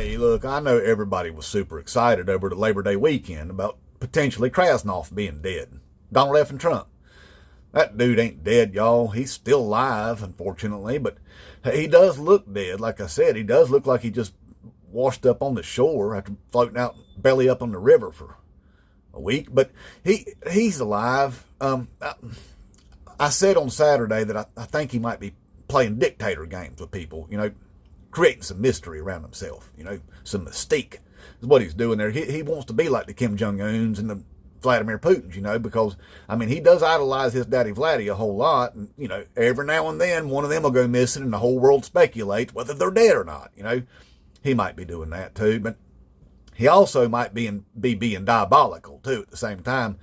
Hey, look, I know everybody was super excited over the Labor Day weekend about potentially Krasnoff being dead. Donald F. and Trump. That dude ain't dead, y'all. He's still alive, unfortunately, but he does look dead. Like I said, he does look like he just washed up on the shore after floating out belly up on the river for a week. But he's alive. I said on Saturday that I think he might be playing dictator games with people, creating some mystery around himself, some mystique is what he's doing there. He wants to be like the Kim Jong-uns and the Vladimir Putins, because, he does idolize his daddy Vladdy a whole lot. And, every now and then one of them will go missing and the whole world speculates whether they're dead or not, He might be doing that too, but he also might be being diabolical too at the same time.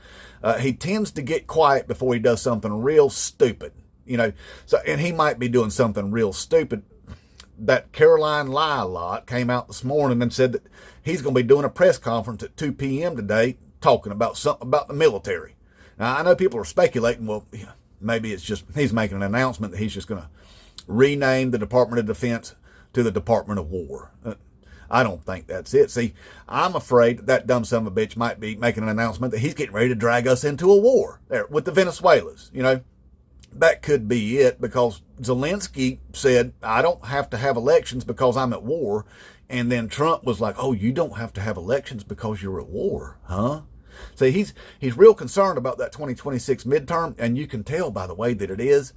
He tends to get quiet before he does something real stupid, and he might be doing something real stupid. That Caroline Lie lot came out this morning and said that he's going to be doing a press conference at 2 p.m. today talking about something about the military. Now, I know people are speculating, well, maybe it's just he's making an announcement that he's just going to rename the Department of Defense to the Department of War. I don't think that's it. See, I'm afraid that dumb son of a bitch might be making an announcement that he's getting ready to drag us into a war there with the Venezuelans, That could be it, because Zelensky said, I don't have to have elections because I'm at war. And then Trump was like, oh, you don't have to have elections because you're at war, huh? See, he's real concerned about that 2026 midterm, and you can tell by the way that it is,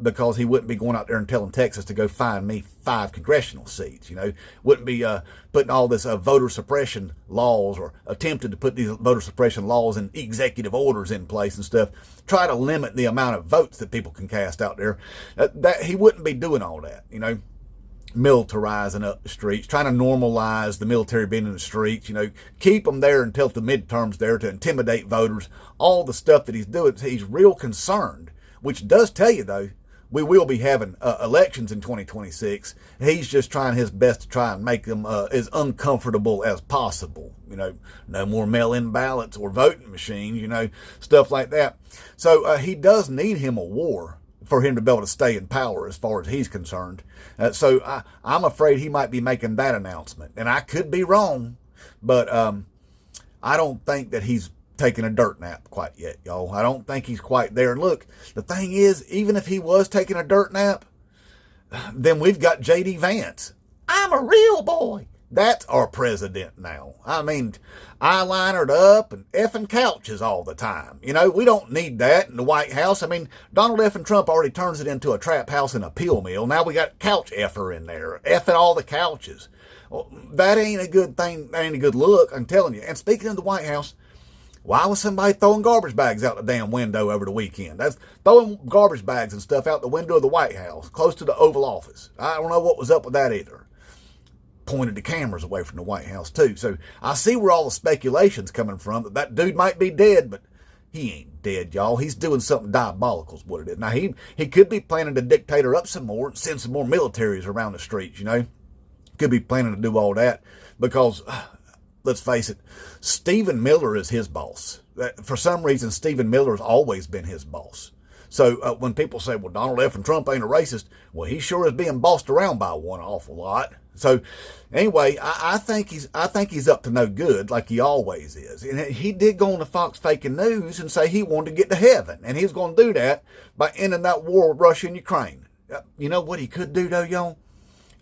because he wouldn't be going out there and telling Texas to go find me 5 congressional seats, wouldn't be putting all this voter suppression laws, or attempted to put these voter suppression laws and executive orders in place and stuff, try to limit the amount of votes that people can cast out there. That he wouldn't be doing all that, militarizing up the streets, trying to normalize the military being in the streets, keep them there until the midterms there to intimidate voters, all the stuff that he's doing. He's real concerned, which does tell you, though, we will be having elections in 2026. He's just trying his best to try and make them as uncomfortable as possible. No more mail-in ballots or voting machines, stuff like that. So he does need him a war for him to be able to stay in power as far as he's concerned. So I'm afraid he might be making that announcement. And I could be wrong, but I don't think that he's taking a dirt nap quite yet, y'all. I don't think he's quite there. And look, the thing is, even if he was taking a dirt nap, then we've got J.D. Vance. I'm a real boy. That's our president now. Eyelinered up and effing couches all the time. We don't need that in the White House. Donald F. and Trump already turns it into a trap house and a pill mill. Now we got couch effer in there, effing all the couches. Well, that ain't a good thing. That ain't a good look, I'm telling you. And speaking of the White House, why was somebody throwing garbage bags out the damn window over the weekend? That's throwing garbage bags and stuff out the window of the White House, close to the Oval Office. I don't know what was up with that either. Pointed the cameras away from the White House too. So I see where all the speculation's coming from, that dude might be dead, but he ain't dead, y'all. He's doing something diabolical is what it is. Now he could be planning to dictator up some more and send some more militaries around the streets, Could be planning to do all that because, let's face it, Stephen Miller is his boss. For some reason, Stephen Miller has always been his boss. So when people say, well, Donald F. and Trump ain't a racist, well, he sure is being bossed around by one awful lot. So anyway, I think he's up to no good, like he always is. And he did go on the Fox Faking News and say he wanted to get to heaven, and he's going to do that by ending that war with Russia and Ukraine. You know what he could do, though, y'all?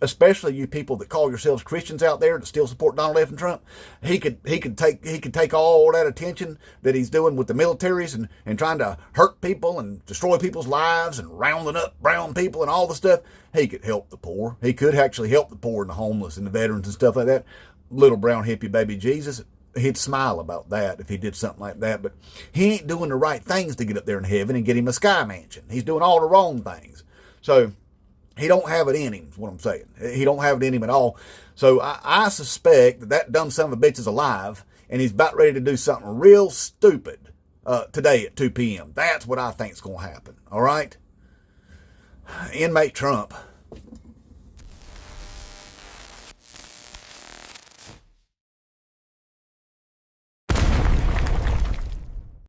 Especially you people that call yourselves Christians out there that still support Donald F. and Trump, he could take all that attention that he's doing with the militaries and trying to hurt people and destroy people's lives and rounding up brown people and all the stuff. He could help the poor. He could actually help the poor and the homeless and the veterans and stuff like that. Little brown hippie baby Jesus, he'd smile about that if he did something like that. But he ain't doing the right things to get up there in heaven and get him a sky mansion. He's doing all the wrong things. So he don't have it in him, is what I'm saying. He don't have it in him at all. So I suspect that dumb son of a bitch is alive, and he's about ready to do something real stupid today at 2 p.m. That's what I think is going to happen, all right? Inmate Trump